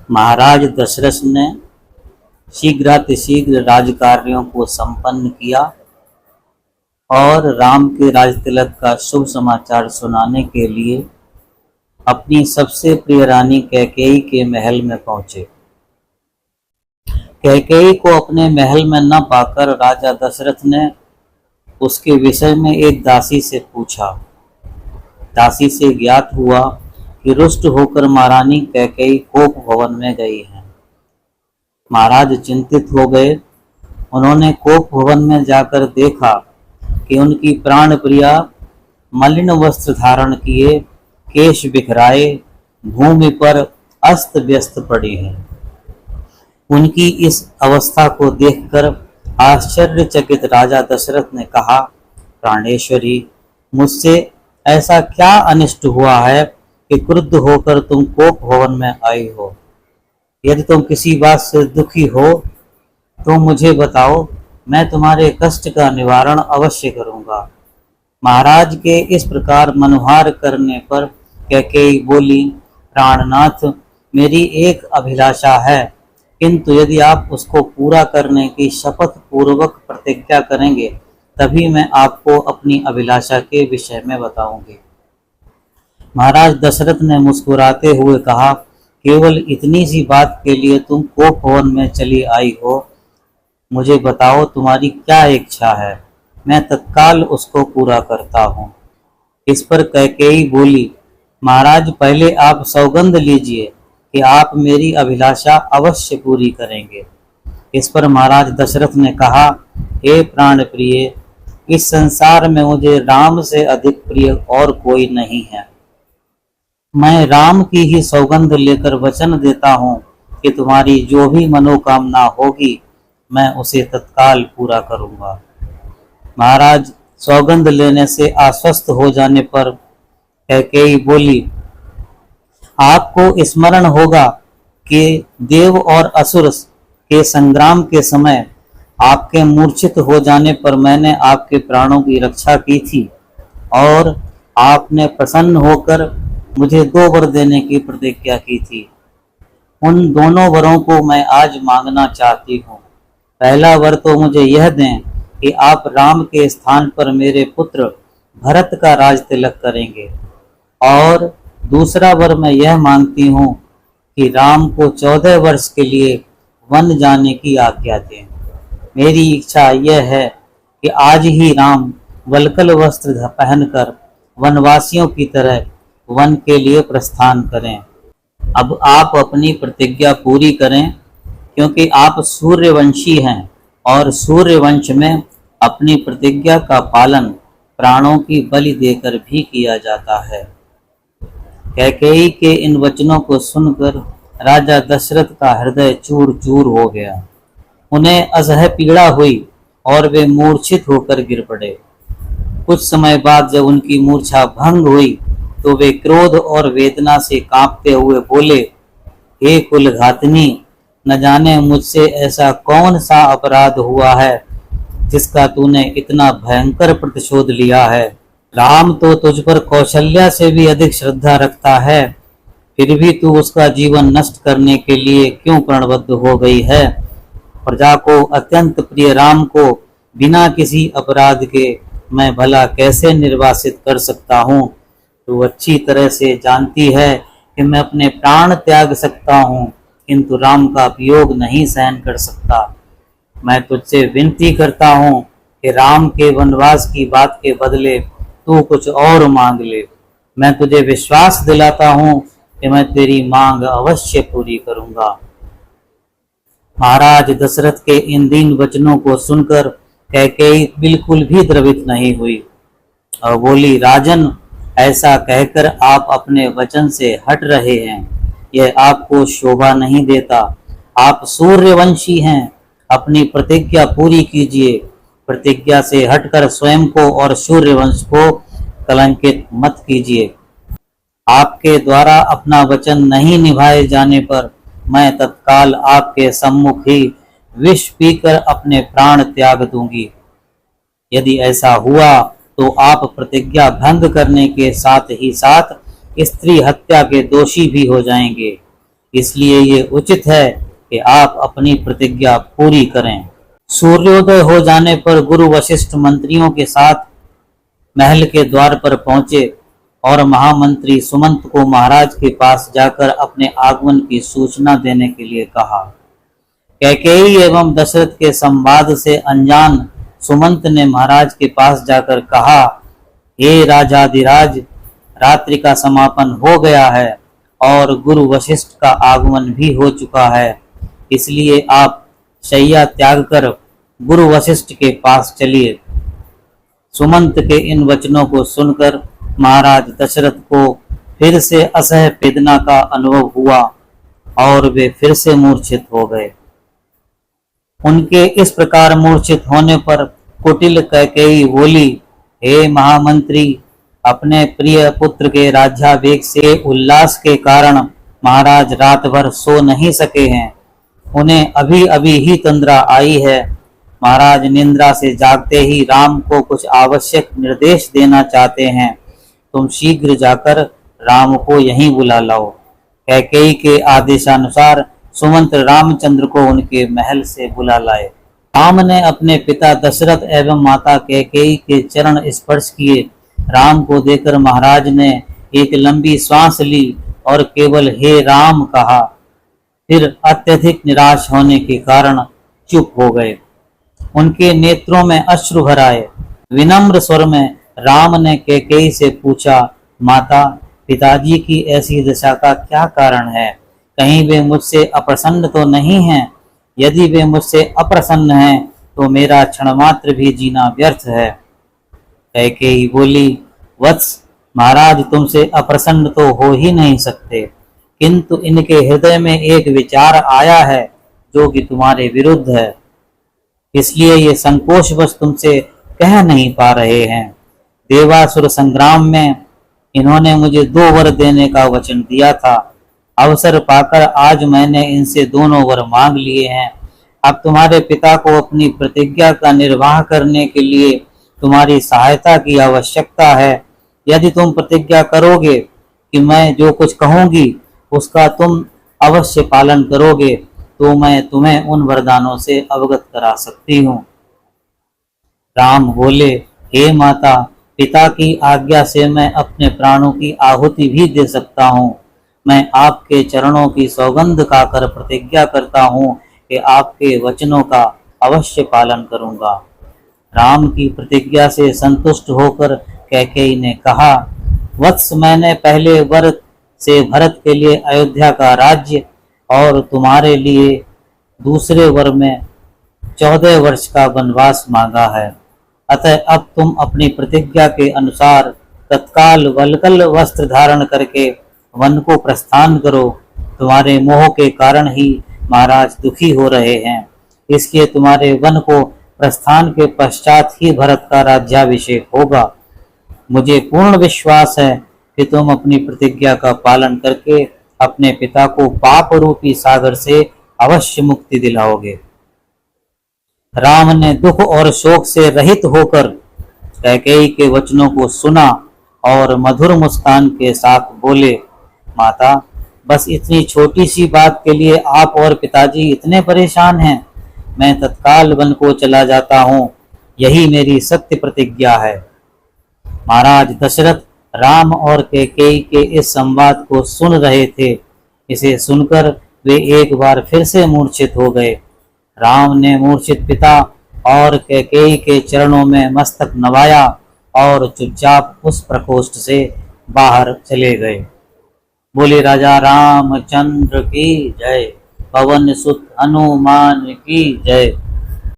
महाराज दशरथ ने शीघ्रातिशीघ्र राजकार्यों को संपन्न किया और राम के राजतिलक का शुभ समाचार सुनाने के लिए अपनी सबसे प्रिय रानी कैकेयी के महल में पहुंचे। कैकेयी को अपने महल में न पाकर राजा दशरथ ने उसके विषय में एक दासी से पूछा। दासी से ज्ञात हुआ कि रुष्ट होकर महारानी कैकेयी कोप भवन में गई है। महाराज चिंतित हो गए। उन्होंने कोप भवन में जाकर देखा कि उनकी प्राण प्रिया मलिन वस्त्र धारण किए, केश बिखराए, भूमि पर अस्त व्यस्त पड़ी है। उनकी इस अवस्था को देखकर आश्चर्यचकित राजा दशरथ ने कहा, प्राणेश्वरी, मुझसे ऐसा क्या अनिष्ट हुआ है कि क्रुद्ध होकर तुम कोप भवन में आई हो? यदि तुम किसी बात से दुखी हो तो मुझे बताओ, मैं तुम्हारे कष्ट का निवारण अवश्य करूंगा। महाराज के इस प्रकार मनोहार करने पर कैकेयी बोली, प्राणनाथ, मेरी एक अभिलाषा है, किंतु यदि आप उसको पूरा करने की शपथ पूर्वक प्रतिज्ञा करेंगे तभी मैं आपको अपनी अभिलाषा के विषय में बताऊंगी। महाराज दशरथ ने मुस्कुराते हुए कहा, केवल इतनी सी बात के लिए तुम कोप भवन में चली आई हो? मुझे बताओ तुम्हारी क्या इच्छा है, मैं तत्काल उसको पूरा करता हूँ। इस पर कैकेयी बोली, महाराज, पहले आप सौगंध लीजिए कि आप मेरी अभिलाषा अवश्य पूरी करेंगे। इस पर महाराज दशरथ ने कहा, हे प्राण प्रिय, इस संसार में मुझे राम से अधिक प्रिय और कोई नहीं है। मैं राम की ही सौगंध लेकर वचन देता हूँ कि तुम्हारी जो भी मनोकामना होगी मैं उसे तत्काल पूरा करूंगा। महाराज सौगंध लेने से आश्वस्त हो जाने पर कैकेयी बोली, आपको स्मरण होगा कि देव और असुर के संग्राम के समय आपके मूर्छित हो जाने पर मैंने आपके प्राणों की रक्षा की थी और आपने प्रसन्न होकर मुझे 2 वर देने की प्रतिज्ञा की थी। उन दोनों वरों को मैं आज मांगना चाहती हूँ। पहला वर तो मुझे यह दें कि आप राम के स्थान पर मेरे पुत्र भरत का राज तिलक करेंगे, और दूसरा वर मैं यह मांगती हूँ कि राम को 14 वर्ष के लिए वन जाने की आज्ञा दें। मेरी इच्छा यह है कि आज ही राम वल्कल वस्त्र पहनकर वनवासियों की तरह वन के लिए प्रस्थान करें। अब आप अपनी प्रतिज्ञा पूरी करें, क्योंकि आप सूर्यवंशी हैं और सूर्यवंश में अपनी प्रतिज्ञा का पालन प्राणों की बलि देकर भी किया जाता है। कैकेयी के इन वचनों को सुनकर राजा दशरथ का हृदय चूर चूर हो गया। उन्हें असह्य पीड़ा हुई और वे मूर्छित होकर गिर पड़े। कुछ समय बाद जब उनकी मूर्छा भंग हुई तो वे क्रोध और वेदना से कांपते हुए बोले, हे कुलघातनी, न जाने मुझसे ऐसा कौन सा अपराध हुआ है जिसका तूने इतना भयंकर प्रतिशोध लिया है। राम तो तुझ पर कौशल्या से भी अधिक श्रद्धा रखता है, फिर भी तू उसका जीवन नष्ट करने के लिए क्यों प्रणबद्ध हो गई है? प्रजा को अत्यंत प्रिय राम को बिना किसी अपराध के मैं भला कैसे निर्वासित कर सकता हूँ? तू अच्छी तरह से जानती है कि मैं अपने प्राण त्याग सकता हूँ, किंतु राम का वियोग नहीं सहन कर सकता। मैं तुझसे विनती करता हूँ कि राम के वनवास की बात के बदले तू कुछ और मांग ले। मैं तुझे विश्वास दिलाता हूँ कि मैं तेरी मांग अवश्य पूरी करूंगा। महाराज दशरथ के इन दीन वचनों को सुनकर कैकेयी बिल्कुल भी द्रवित नहीं हुई और बोली, राजन, ऐसा कहकर आप अपने वचन से हट रहे हैं, यह आपको शोभा नहीं देता। आप सूर्यवंशी हैं, अपनी प्रतिज्ञा पूरी कीजिए। प्रतिज्ञा से हटकर स्वयं को और सूर्यवंश को कलंकित मत कीजिए। आपके द्वारा अपना वचन नहीं निभाए जाने पर मैं तत्काल आपके सम्मुख ही विष पीकर अपने प्राण त्याग दूंगी। यदि ऐसा हुआ तो आप प्रतिज्ञा भंग करने के साथ ही साथ स्त्री हत्या के दोषी भी हो जाएंगे। इसलिए ये उचित है कि आप अपनी प्रतिज्ञा पूरी करें। सूर्योदय हो जाने पर गुरु वशिष्ठ मंत्रियों के साथ महल के द्वार पर पहुंचे और महामंत्री सुमंत को महाराज के पास जाकर अपने आगमन की सूचना देने के लिए कहा। कैकेयी एवं दशरथ के संवाद से अनजान सुमंत ने महाराज के पास जाकर कहा, हे राजाधिराज, रात्रि का समापन हो गया है और गुरु वशिष्ठ का आगमन भी हो चुका है, इसलिए आप शैया त्याग कर गुरु वशिष्ठ के पास चलिए। सुमंत के इन वचनों को सुनकर महाराज दशरथ को फिर से असह्य वेदना का अनुभव हुआ और वे फिर से मूर्छित हो गए। उनके इस प्रकार मूर्छित होने पर कुटिल कैकेयी बोली, हे महामंत्री, अपने प्रिय पुत्र के राज्याभिषेक से उल्लास के कारण महाराज रात भर सो नहीं सके हैं। उन्हें अभी अभी ही तंद्रा आई है। महाराज निंद्रा से जागते ही राम को कुछ आवश्यक निर्देश देना चाहते हैं। तुम शीघ्र जाकर राम को यहीं बुला लाओ। कैकेयी के आदेशानुसार सुमंत रामचंद्र को उनके महल से बुला लाए। राम ने अपने पिता दशरथ एवं माता कैकेयी के चरण स्पर्श किए। राम को देखकर महाराज ने एक लंबी श्वास ली और केवल हे राम कहा, फिर अत्यधिक निराश होने के कारण चुप हो गए। उनके नेत्रों में अश्रु भर आए। विनम्र स्वर में राम ने कैकेयी से पूछा, माता, पिताजी की ऐसी दशा का क्या कारण है? कहीं वे मुझसे अप्रसन्न तो नहीं हैं? यदि वे मुझसे अप्रसन्न हैं तो मेरा क्षण मात्र भी जीना व्यर्थ है। कैकेयी बोली, वत्स, महाराज तुमसे अप्रसन्न तो हो ही नहीं सकते, किंतु इनके हृदय में एक विचार आया है जो कि तुम्हारे विरुद्ध है, इसलिए ये संकोचवश तुमसे कह नहीं पा रहे हैं। देवासुर संग्राम में इन्होंने मुझे 2 वर देने का वचन दिया था। अवसर पाकर आज मैंने इनसे दोनों वर मांग लिए हैं। अब तुम्हारे पिता को अपनी प्रतिज्ञा का निर्वाह करने के लिए तुम्हारी सहायता की आवश्यकता है। यदि तुम प्रतिज्ञा करोगे कि मैं जो कुछ कहूंगी उसका तुम अवश्य पालन करोगे तो मैं तुम्हें उन वरदानों से अवगत करा सकती हूँ। राम बोले, हे माता, पिता की आज्ञा से मैं अपने प्राणों की आहुति भी दे सकता हूँ। मैं आपके चरणों की सौगंध खाकर प्रतिज्ञा करता हूँ कि आपके वचनों का अवश्य पालन करूँगा। राम की प्रतिज्ञा से संतुष्ट होकर कैकेयी ने कहा, वत्स, मैंने पहले वर से भरत के लिए अयोध्या का राज्य और तुम्हारे लिए दूसरे वर में 14 वर्ष का वनवास मांगा है। अतः अब तुम अपनी प्रतिज्ञा के अनुसार तत्काल वल्कल वस्त्र धारण करके वन को प्रस्थान करो। तुम्हारे मोह के कारण ही महाराज दुखी हो रहे हैं, इसलिए तुम्हारे वन को प्रस्थान के पश्चात ही भरत का राज्याभिषेक होगा। मुझे पूर्ण विश्वास है कि तुम अपनी प्रतिज्ञा का पालन करके अपने पिता को पाप रूपी सागर से अवश्य मुक्ति दिलाओगे। राम ने दुख और शोक से रहित होकर कैकेयी के वचनों को सुना और मधुर मुस्कान के साथ बोले, माता, बस इतनी छोटी सी बात के लिए आप और पिताजी इतने परेशान हैं। मैं तत्काल वन को चला जाता हूँ, यही मेरी सत्य प्रतिज्ञा है। महाराज दशरथ राम और कैकेयी के इस संवाद को सुन रहे थे। इसे सुनकर वे एक बार फिर से मूर्छित हो गए। राम ने मूर्छित पिता और कैकेयी के चरणों में मस्तक नवाया और चुपचाप उस प्रकोष्ठ से बाहर चले गए। बोले राजा रामचंद्र की जय, पवन सुत हनुमान की जय।